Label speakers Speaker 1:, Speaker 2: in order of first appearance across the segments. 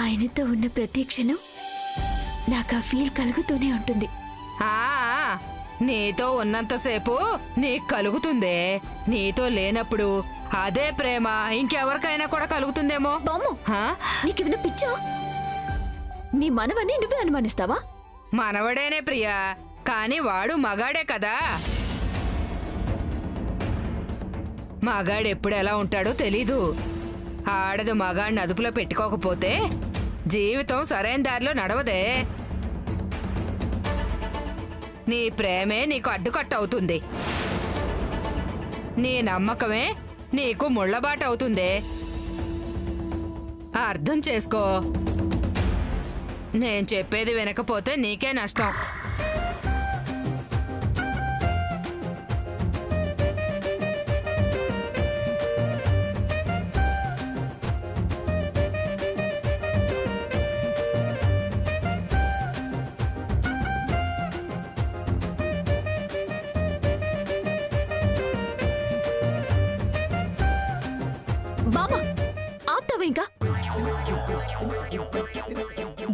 Speaker 1: ఆయనతో ఉన్న ప్రతి క్షణం నాకు ఆ ఫీల్ కలుగుతూనే ఉంటుంది.
Speaker 2: నీతో ఉన్నంతసేపు నీకు కలుగుతుందే, నీతో లేనప్పుడు అదే ప్రేమ ఇంకెవరికైనా కూడా కలుగుతుందేమో.
Speaker 1: బామ్ము, నీకేమైనా పిచ్చా? నీ మనవని నువ్వే అనుమానిస్తావా?
Speaker 2: మనవడేనే ప్రియా, కాని వాడు మగాడే కదా. మగాడెప్పుడు ఎలా ఉంటాడో తెలీదు. ఆడదు మగాడిని అదుపులో పెట్టుకోకపోతే జీవితం సరైన దారిలో నడవదే. నీ ప్రేమే నీకు అడ్డుకట్ట అవుతుంది, నీ నమ్మకమే నీకు ముళ్ళబాట అవుతుందే. అర్థం చేసుకో. నేను చెప్పేది వినకపోతే నీకే నష్టం.
Speaker 1: బామ్మ, ఆపుతావా ఇంకా?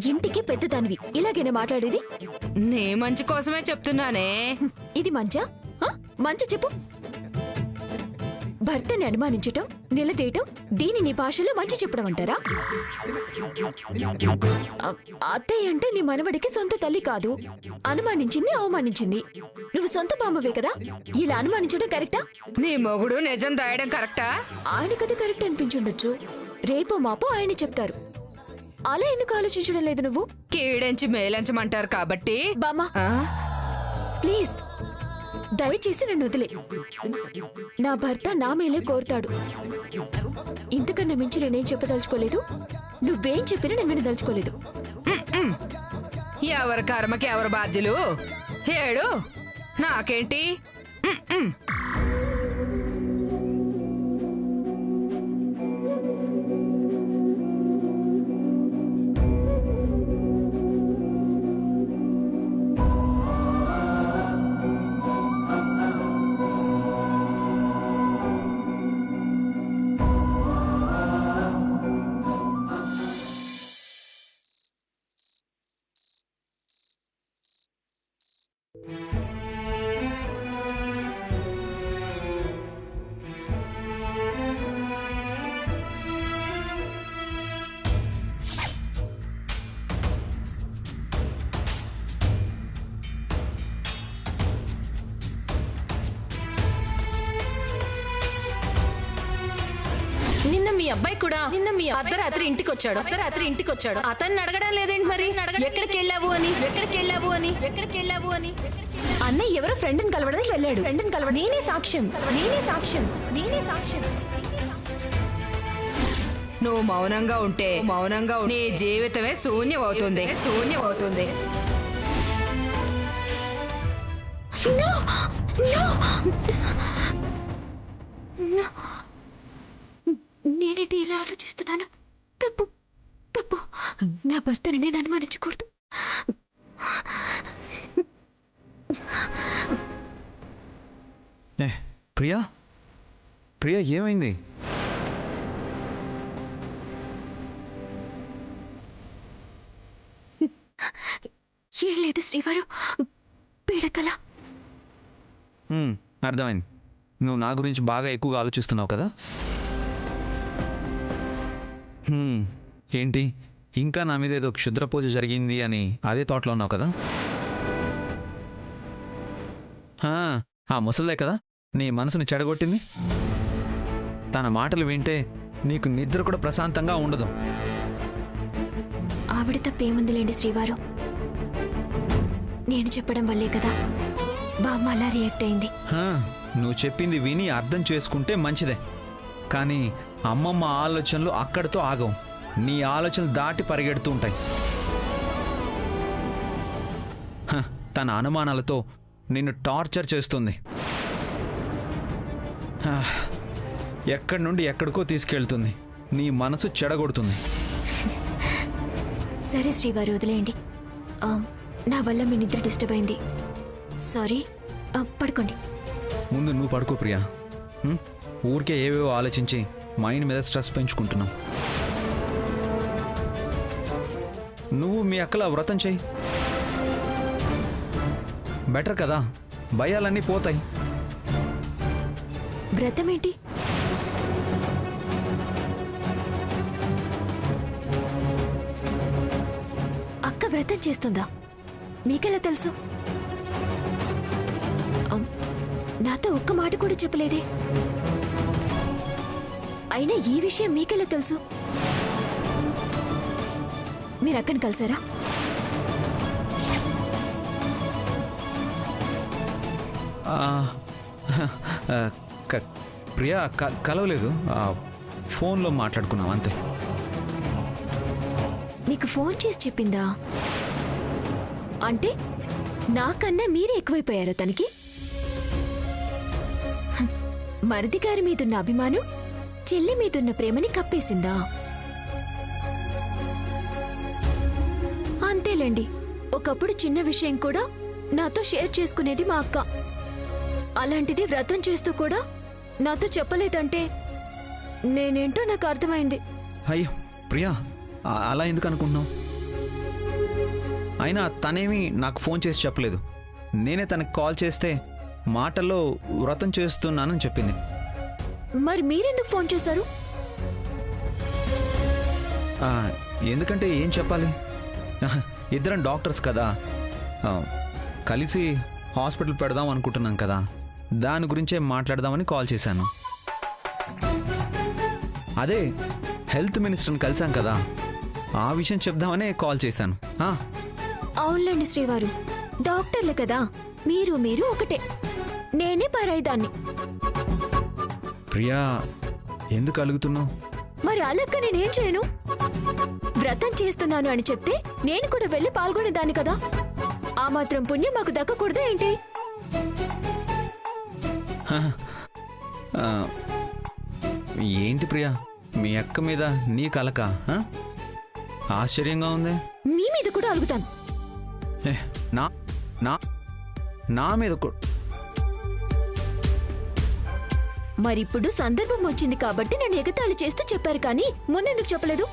Speaker 1: ఇంటికి పెద్దదానివి, ఇలాగైనా మాట్లాడేది?
Speaker 2: నీ మంచి కోసమే చెప్తున్నానే.
Speaker 1: ఇది మంచా? మంచ చెప్పు. భర్తని అనుమానించటం, నిలదీయటం, దీని నీ భాషలో మంచి చెప్పడం అంటారా? అత్తయ్య అంటే నీ మనవడికి సొంత తల్లి కాదు, అనుమానించింది, అవమానించింది. నువ్వు సొంత బామ్మవే కదా, ఇలా అనుమానించడం కరెక్టా?
Speaker 2: నీ మొగుడు నిజం దాయడం కరెక్టా?
Speaker 1: ఆయనకది కరెక్ట్ అనిపించుండొచ్చు, రేపో మాపో ఆయన చెప్తారు. అలా ఎందుకు ఆలోచించడం లేదు నువ్వు?
Speaker 2: కీడెంచి మేలంచమంటారు కాబట్టి.
Speaker 1: బామ్మా, ప్లీజ్ దయచేసి నన్ను వదిలే. నా భర్త నా మేలే కోరుతాడు, ఇంతకన్నా మించి నేనేం చెప్పదలుచుకోలేదు. నువ్వేం చెప్పినా నేను వినదలుచుకోలేదు.
Speaker 2: ఎవరి కర్మకి ఎవరు బాధ్యులు. ఏడు నాకేంటి.
Speaker 3: నిన్న మీ అబ్బాయి కూడా అర్ధరాత్రి ఇంటికి వచ్చాడు. అతన్ని అడగడం లేదేంటి మరి? ఎక్కడికి వెళ్ళావు అని
Speaker 1: అన్నయ్య ఎవరో ఫ్రెండ్ని కలవడానికి వెళ్ళాడు. నేనే సాక్ష్యం.
Speaker 2: నువ్వు మౌనంగా ఉంటే నీ జీవితమే శూన్యం అవుతుంది.
Speaker 1: నేనేంటి ఇలా ఆలోచిస్తున్నాను? తప్పు. నా భర్తని నేను అనుమానించకూడదు.
Speaker 4: ప్రియా ఏమైంది?
Speaker 1: ఏం లేదు శ్రీవారు, పీడకల.
Speaker 4: అర్థమైంది. నువ్వు నా గురించి బాగా ఎక్కువగా ఆలోచిస్తున్నావు కదా. ఏంటి ఇంకా నా మీద ఏదో క్షుద్ర పూజ జరిగింది అని అదే థాట్లో ఉన్నావు కదా. ఆ ముసలిదే కదా నీ మనసుని చెడగొట్టింది. తన మాటలు వింటే నీకు నిద్ర కూడా ప్రశాంతంగా ఉండదు.
Speaker 1: ఆవిడ తప్పేముందిలేండి శ్రీవారు, నేను చెప్పడం వల్లే కదా బామ్మ అలా రియాక్ట్ అయింది.
Speaker 4: నువ్వు చెప్పింది విని అర్థం చేసుకుంటే మంచిదే, కానీ అమ్మమ్మ ఆలోచనలు అక్కడితో ఆగవు. నీ ఆలోచనలు దాటి పరిగెడుతూ ఉంటాయి. తన అనుమానాలతో నిన్ను టార్చర్ చేస్తుంది. ఎక్కడి నుండి ఎక్కడికో తీసుకెళ్తుంది. నీ మనసు చెడగొడుతుంది.
Speaker 1: సరే శ్రీవారు, వదిలేయండి. నా వల్ల మీ నిద్ర డిస్టర్బ్ అయింది. సారీ, పడుకోండి.
Speaker 4: ముందు నువ్వు పడుకో ప్రియా. ఊరికే ఏవేవో ఆలోచించి మైండ్ మీద స్ట్రెస్ పెంచుకుంటున్నావు. నువ్వు మీ అక్కల వ్రతం చెయ్యి. బెటర్ కదా, భయాలన్నీ పోతాయి.
Speaker 1: వ్రతం ఏంటి? అక్క వ్రతం చేస్తుందా? మీకెలా తెలుసు? నాతో ఒక్క మాట కూడా చెప్పలేదే. అయినా ఈ విషయం మీకెలా తెలుసు? మీరు అక్కని కలిసారా?
Speaker 4: ప్రియా కలవలేదు, ఫోన్లో మాట్లాడుకున్నాం అంతే.
Speaker 1: నీకు ఫోన్ చేసి చెప్పిందా? అంటే నాకన్నా మీరే ఎక్కువైపోయారు తనకి. మరిది గారి మీదున్న అభిమానం చెల్లి మీదున్న ప్రేమని కప్పేసిందా? అంతేలేండి, ఒకప్పుడు చిన్న విషయం కూడా నాతో షేర్ చేసుకునేది మా అక్క. అలాంటిది వ్రతం చేస్తూ కూడా నాతో చెప్పలేదంటే నేనేంటో నాకు అర్థమైంది.
Speaker 4: అయ్యో ప్రియా, అలా ఎందుకు అనుకుంటున్నావు? అయినా తనేమీ నాకు ఫోన్ చేసి చెప్పలేదు. నేనే తనకు కాల్ చేస్తే మాటల్లో వ్రతం చేస్తున్నానని చెప్పింది.
Speaker 1: మరి మీరెందుకు ఫోన్ చేశారు?
Speaker 4: ఎందుకంటే ఏం చెప్పాలి, ఇద్దరం డాక్టర్స్ కదా, కలిసి హాస్పిటల్ పెడదాం అనుకుంటున్నాం కదా, దాని గురించే మాట్లాడదామని కాల్ చేశాను. అదే హెల్త్ మినిస్టర్ని కలిసాం కదా, ఆ విషయం చెప్దామనే కాల్ చేశాను.
Speaker 1: అవునులేండి శ్రీవారు, డాక్టర్లు కదా, మీరు ఒకటే, నేనే పరాయిదాన్ని.
Speaker 4: ప్రియా, ఎందుకు అలుగుతున్నావు?
Speaker 1: మరి అలక్క నేనేం చేయను? వ్రతం చేస్తున్నాను అని చెప్తే నేను కూడా వెళ్ళి పాల్గొనేదాన్ని కదా. ఆ మాత్రం పుణ్యం మాకు దక్కకూడదా ఏంటి?
Speaker 4: ఏంటి ప్రియా, మీ అక్క మీద నీ కలక? ఆశ్చర్యంగా ఉంది.
Speaker 1: మీ మీద కూడా అలుగుతాను.
Speaker 4: నా నా నా మీద
Speaker 1: మరిప్పుడు సందర్భం వచ్చింది కాబట్టి నన్ను ఎగతాళి చేస్తూ చెప్పారు, కానీ ముందెందుకు చెప్పలేదు?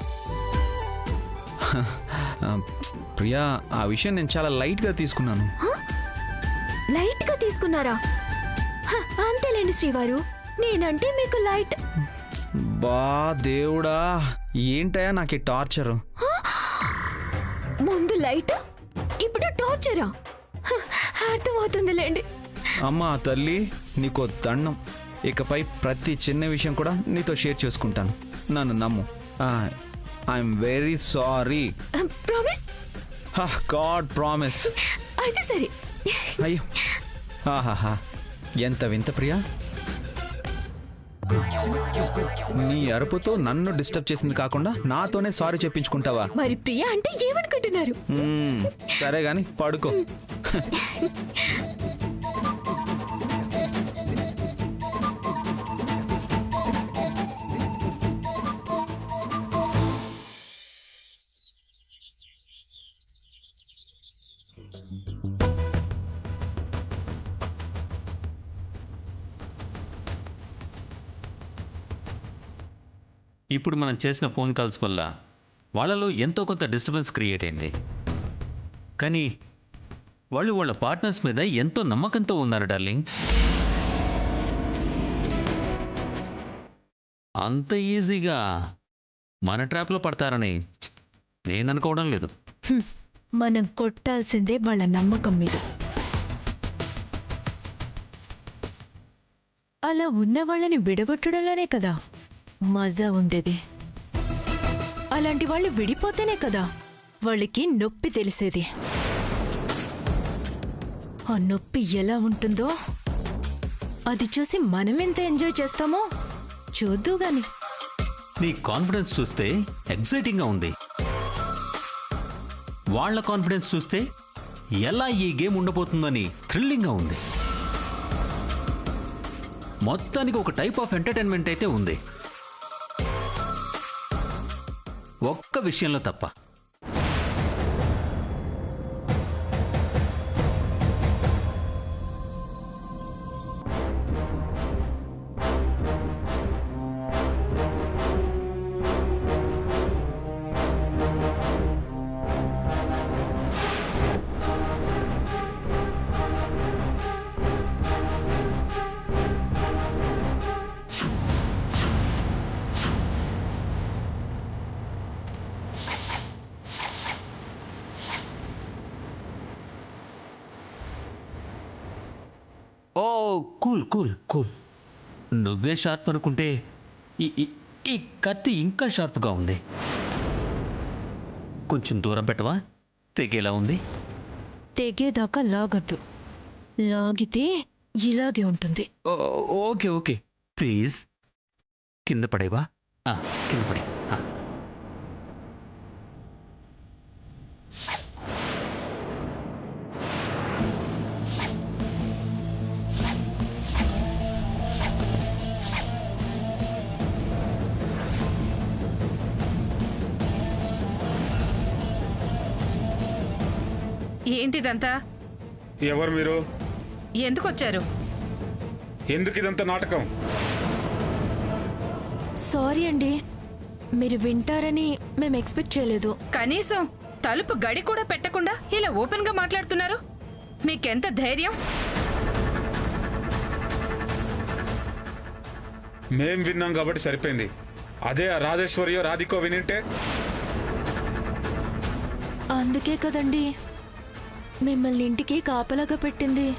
Speaker 4: ప్రియా, ఆ విషయం నేను చాలా లైట్గా తీసుకున్నాను.
Speaker 1: లైట్గా తీసుకున్నారా? అంతేలేండి శ్రీవారు, నేనంటే మీకు లైట్.
Speaker 4: బా దేవుడా, ఏంటయా నాకు టార్చరు.
Speaker 1: ముందు లైట్, ఇప్పుడు టార్చరా? అర్థమవుతుందిలేండి.
Speaker 4: అమ్మా తల్లి, నీకో దండం. ఇకపై ప్రతి చిన్న విషయం కూడా నీతో షేర్ చేసుకుంటాను, నన్ను నమ్ము. I'm very sorry.
Speaker 1: Promise?
Speaker 4: God promise.
Speaker 1: అయితే సరే.
Speaker 4: అయ్యో, ఆహాహా, ఎంత వింత ప్రియా. నీ అరుపుతో నన్ను డిస్టర్బ్ చేసింది కాకుండా నాతోనే సారీ చెప్పించుకుంటావా?
Speaker 1: మరి ప్రియా అంటే ఏమనుకుంటున్నారు?
Speaker 4: సరే గాని పడుకో.
Speaker 5: ఇప్పుడు మనం చేసిన ఫోన్ కాల్స్ వల్ల వాళ్ళలో ఎంతో కొంత డిస్టర్బెన్స్ క్రియేట్ అయింది. కానీ వాళ్ళు వాళ్ళ పార్ట్నర్స్ మీద ఎంతో నమ్మకంతో ఉన్నారు డార్లింగ్. అంత ఈజీగా మన ట్రాప్లో పడతారని నేను అనుకోవడం లేదు.
Speaker 6: మనం కొట్టాల్సిందే వాళ్ళ నమ్మకం మీద. అలా ఉన్న వాళ్ళని విడగొట్టడంలోనే కదా మజా ఉండేది. అలాంటి వాళ్ళు విడిపోతేనే కదా వాళ్ళకి నొప్పి తెలిసేది. ఆ నొప్పి ఎలా ఉంటుందో అది చూసి మనం ఎంత ఎంజాయ్ చేస్తామో చూద్దు గాని.
Speaker 5: నీ కాన్ఫిడెన్స్ చూస్తే ఎక్సైటింగ్గా ఉంది. వాళ్ళ కాన్ఫిడెన్స్ చూస్తే ఎలా ఈ గేమ్ ఉండబోతుందని థ్రిల్లింగ్గా ఉంది. మొత్తానికి ఒక టైప్ ఆఫ్ ఎంటర్టైన్మెంట్ అయితే ఉంది, ఒక్క విషయంలో తప్ప. Cool cool cool. నువ్వే షార్ప్ అనుకుంటే ఈ ఈ- ఈ కత్తి ఇంకా షార్ప్గా ఉంది. కొంచెం దూరం పెట్టవా? తెగేలా ఉంది.
Speaker 6: తెగేదాకా లాగద్దు, లాగితే ఇలాగే ఉంటుంది.
Speaker 5: ఓకే ఓకే ప్లీజ్ కింద పడేవా? కింద పడే.
Speaker 2: ఏంటిదంతా?
Speaker 7: ఎవరు మీరు?
Speaker 2: ఎందుకు వచ్చారు?
Speaker 7: ఎందుకు ఇదంతా నాటకం?
Speaker 6: సారీ అండి, మీరు వింటారని మేము ఎక్స్పెక్ట్ చేయలేదు.
Speaker 2: కనీసం తలుపు గడి కూడా పెట్టకుండా ఇలా ఓపెన్ గా మాట్లాడుతున్నారు. మీకెంత ధైర్యం?
Speaker 7: మేం విన్నాం కాబట్టి సరిపోయింది. అదే ఆ రాజేశ్వరియో రాధికో వినింటే?
Speaker 6: అందుకే కదండి మిమ్మల్ని ఇంటికి కాపలాగా పెట్టింది.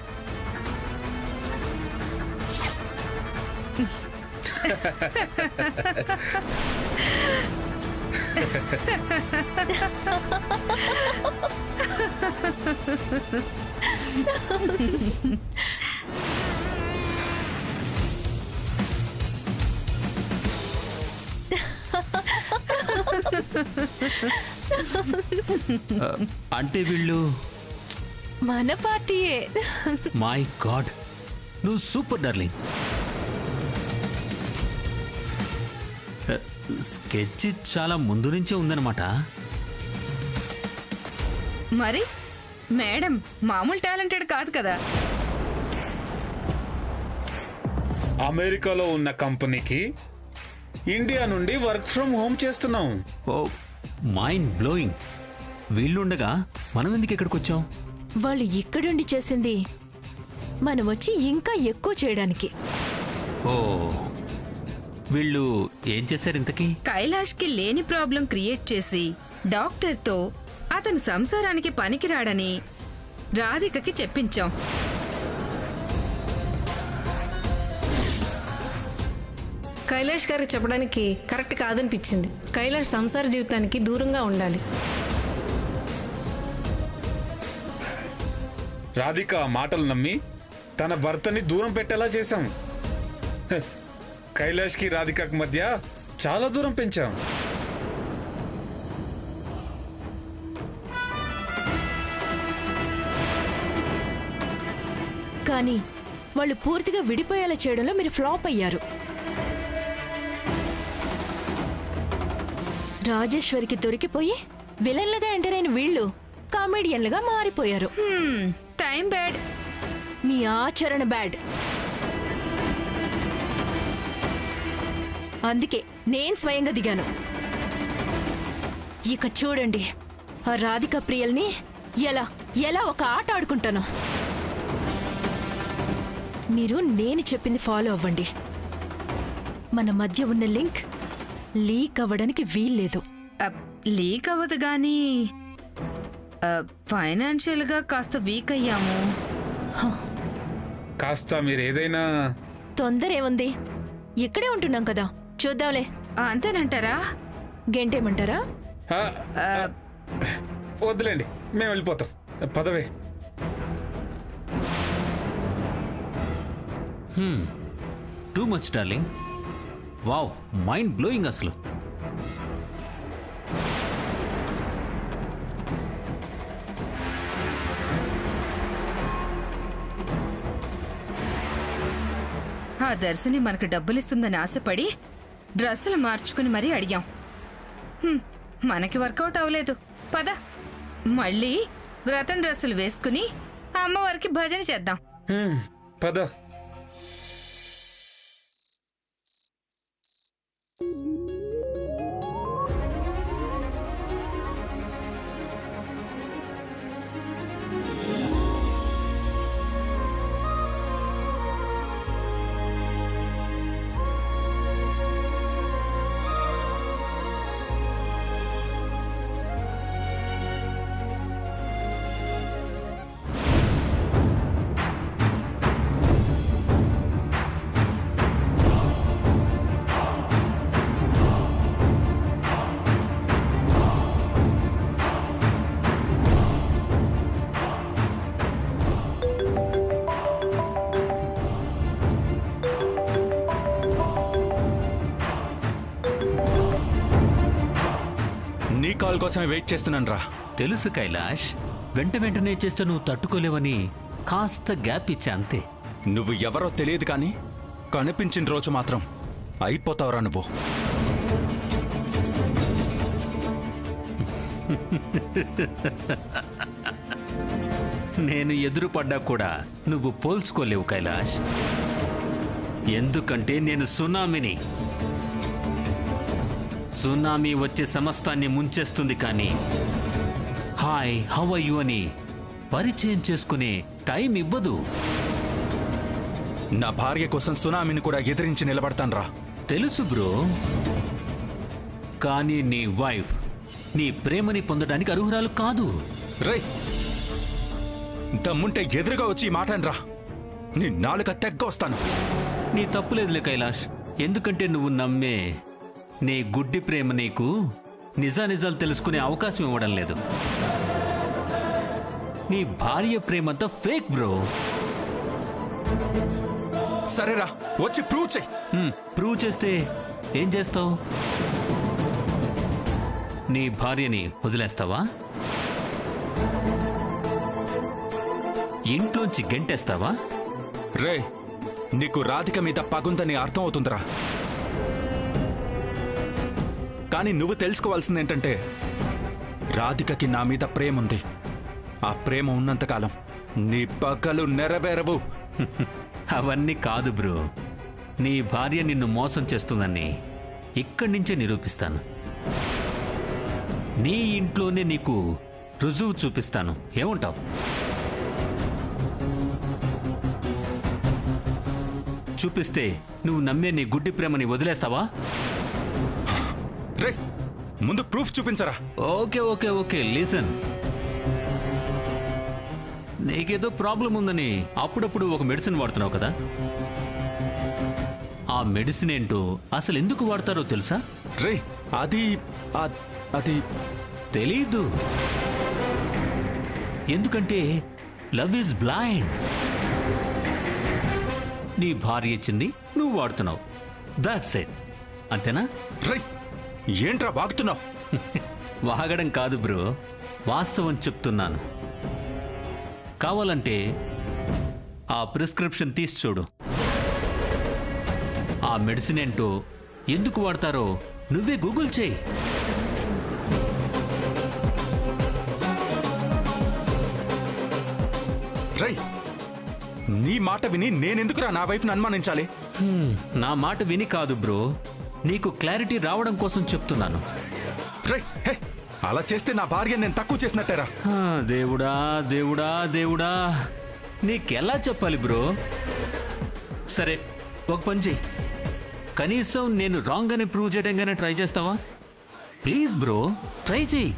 Speaker 5: అంటే వీళ్ళు
Speaker 6: మన పార్టీయే.
Speaker 5: మై గాడ్, నువ్వు సూపర్ డార్లింగ్. స్కెచ్ చాలా ముందు నుంచే ఉందన్నమాట.
Speaker 2: మరి మేడం మామూలు టాలెంటెడ్ కాదు కదా.
Speaker 7: అమెరికాలో ఉన్న కంపెనీకి ఇండియా నుండి వర్క్ ఫ్రమ్ హోమ్ చేస్తున్నాం.
Speaker 5: ఓ మైండ్ బ్లోయింగ్. వీళ్ళుండగా మనం ఎందుకు ఇక్కడికి వచ్చాం?
Speaker 6: వాళ్ళు ఇక్కడుండి చేసింది మనం వచ్చి ఇంకా ఎక్కువ చేయడానికి.
Speaker 5: ఓ వీళ్ళు ఏం చేశారు ఇంతకీ?
Speaker 2: కైలాష్కి లేని ప్రాబ్లం క్రియేట్ చేసి డాక్టర్తో అతని సంసారానికి పనికిరాడని రాధికకి చెప్పించాం.
Speaker 3: కైలాష్ గారికి చెప్పడానికి కరెక్ట్ కాదనిపించింది. కైలాష్ సంసార జీవితానికి దూరంగా ఉండాలి.
Speaker 7: రాధిక ఆ మాటలు నమ్మి తన భర్తని దూరం పెట్టేలా చేశాం. కైలాష్కి రాధికకి మధ్య చాలా దూరం పెంచాం.
Speaker 6: కానీ వాళ్ళు పూర్తిగా విడిపోయేలా చేయడంలో మీరు ఫ్లాప్ అయ్యారు. రాజేశ్వరికి దొరికిపోయి విలన్లుగా ఎంటర్ అయిన వీళ్ళు కామెడియన్లుగా మారిపోయారు.
Speaker 2: Time bad.
Speaker 6: మీ ఆచరణ బ్యాడ్. అందుకే నేను స్వయంగా దిగాను. ఇక చూడండి ఆ రాధిక ప్రియల్ని ఎలా ఎలా ఒక ఆట ఆడుకుంటాను. మీరు నేను చెప్పింది ఫాలో అవ్వండి. మన మధ్య ఉన్న లింక్ లీక్ అవ్వడానికి వీల్లేదు.
Speaker 2: లీక్ అవ్వదు గానీ ఫైనాన్షియల్ గా కాస్త వీక్ అయ్యాము.
Speaker 7: కాస్త మీరు ఏదైనా
Speaker 6: తొందర ఏముంది, ఇక్కడే ఉంటున్నాం కదా, చూద్దాంలే.
Speaker 2: అంతేనంటారా?
Speaker 6: గంటేమంటారా?
Speaker 7: వద్దులేండి, మేము వెళ్ళిపోతాం. పదవే.
Speaker 5: Too much darling. Wow, mind blowing అసలు.
Speaker 2: ఆ దర్శని మనకు డబ్బులిస్తుందని ఆశపడి డ్రెస్సులు మార్చుకుని మరీ అడిగాం. మనకి వర్కౌట్ అవ్వలేదు. పద మళ్ళీ వ్రతం డ్రెస్సులు వేసుకుని అమ్మవారికి భజన చేద్దాం.
Speaker 7: పద.
Speaker 8: నీ కాల్ కోసమే వెయిట్ చేస్తున్నాను రా.
Speaker 5: తెలుసు కైలాష్, వెంటనే చేస్తే నువ్వు తట్టుకోలేవని కాస్త గ్యాప్ ఇచ్చా అంతే.
Speaker 8: నువ్వు ఎవరో తెలియదు కానీ కనిపించిన రోజు మాత్రం అయిపోతావురా నువ్వు.
Speaker 5: నేను ఎదురుపడ్డా కూడా నువ్వు పోల్చుకోలేవు కైలాష్. ఎందుకంటే నేను సునామీని. సునామీ వచ్చే సమస్తాన్ని ముంచేస్తుంది, కానీ హాయ్ హౌ ఆర్ యు అని పరిచయం చేసుకునే టైం ఇవ్వదు.
Speaker 8: నా భార్య కోసం సునామీని కూడా ఎదిరించి నిలబడతానురా.
Speaker 5: తెలుసు బ్రో, కానీ నీ వైఫ్ నీ ప్రేమని పొందడానికి అర్హురాలు కాదు.
Speaker 8: రేయ్, దమ్ముంటే ఎదురుగా వచ్చి ఈ మాట అనరా. నీ నాలుక తెగ్గొస్తాను.
Speaker 5: నీ తప్పులేదులే కైలాష్, ఎందుకంటే నువ్వు నమ్మే నీ గుడ్డి ప్రేమ నీకు నిజానిజాలు తెలుసుకునే అవకాశం ఇవ్వడం లేదు. నీ భార్య ప్రేమంతా ఫేక్ బ్రో.
Speaker 8: సరేరా, వచ్చి ప్రూవ్ చెయ్యి.
Speaker 5: ప్రూవ్ చేస్తే ఏం చేస్తావు? నీ భార్యని వదిలేస్తావా? ఇంట్లోంచి గెంటేస్తావా?
Speaker 8: రే, నీకు రాధిక మీద పగుందని అర్థం అవుతుందిరా. కానీ నువ్వు తెలుసుకోవాల్సింది ఏంటంటే, రాధికకి నా మీద ప్రేమ ఉంది. ఆ ప్రేమ ఉన్నంతకాలం నీ పగలు నెరవేరవు.
Speaker 5: అవన్నీ కాదు బ్రో, నీ భార్య నిన్ను మోసం చేస్తుందని ఇక్కడి నుంచే నిరూపిస్తాను. నీ ఇంట్లోనే నీకు రుజువు చూపిస్తాను. ఏమంటావు? చూపిస్తే నువ్వు నమ్మే నీ గుడ్డి ప్రేమని వదిలేస్తావా?
Speaker 8: రే, ముందు ప్రూఫ్ చూపించరా.
Speaker 5: Okay okay okay listen. నీకేదో ప్రాబ్లం ఉందని అప్పుడప్పుడు ఒక మెడిసిన్ వాడుతున్నావు కదా. ఆ మెడిసిన్ ఏంటో అసలు ఎందుకు వాడతారో తెలుసా?
Speaker 8: రే, అది అది
Speaker 5: తెలీదు. ఎందుకంటే లవ్ ఈజ్ బ్లైండ్. నీ భార్య ఇచ్చింది, నువ్వు వాడుతున్నావు. That's it. అంతేనా?
Speaker 8: రే, ఏంట్రా వాగుతున్నావు?
Speaker 5: వాగడం కాదు బ్రో, వాస్తవం చెప్తున్నాను. కావాలంటే ఆ ప్రిస్క్రిప్షన్ తీసి చూడు. ఆ మెడిసిన్ ఏంటో ఎందుకు వాడతారో నువ్వే గూగుల్ చేయి.
Speaker 8: రే, నీ మాట విని నేనెందుకురా నా వైఫ్ని అనుమానించాలి?
Speaker 5: నా మాట విని కాదు బ్రో, నీకు క్లారిటీ రావడం కోసం చెప్తున్నాను.
Speaker 8: రే, హే, అలా చేస్తే నా భార్య నేను తక్కువ చేసినట్టేరా.
Speaker 5: దేవుడా దేవుడా దేవుడా, నీకెలా చెప్పాలి బ్రో? సరే, ఒక పని చెయ్యి. కనీసం నేను రాంగ్ అని ప్రూవ్ చేయడంగానే ట్రై చేస్తావా? ప్లీజ్ బ్రో, ట్రై చెయ్యి.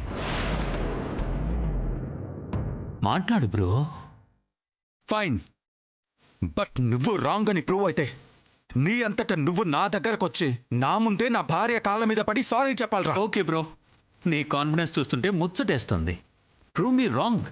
Speaker 5: మాట్లాడు బ్రో.
Speaker 8: ఫైన్, బట్ నువ్వు రాంగ్ అని ప్రూవ్ అయితే నీ అంతటా నువ్వు నా దగ్గరకు వచ్చి నా ముందే నా భార్య కాళ్ళ మీద పడి సారీ చెప్పాలరా.
Speaker 5: ఓకే బ్రో, నీ కాన్ఫిడెన్స్ చూస్తుంటే ముచ్చటేస్తుంది. Prove me wrong.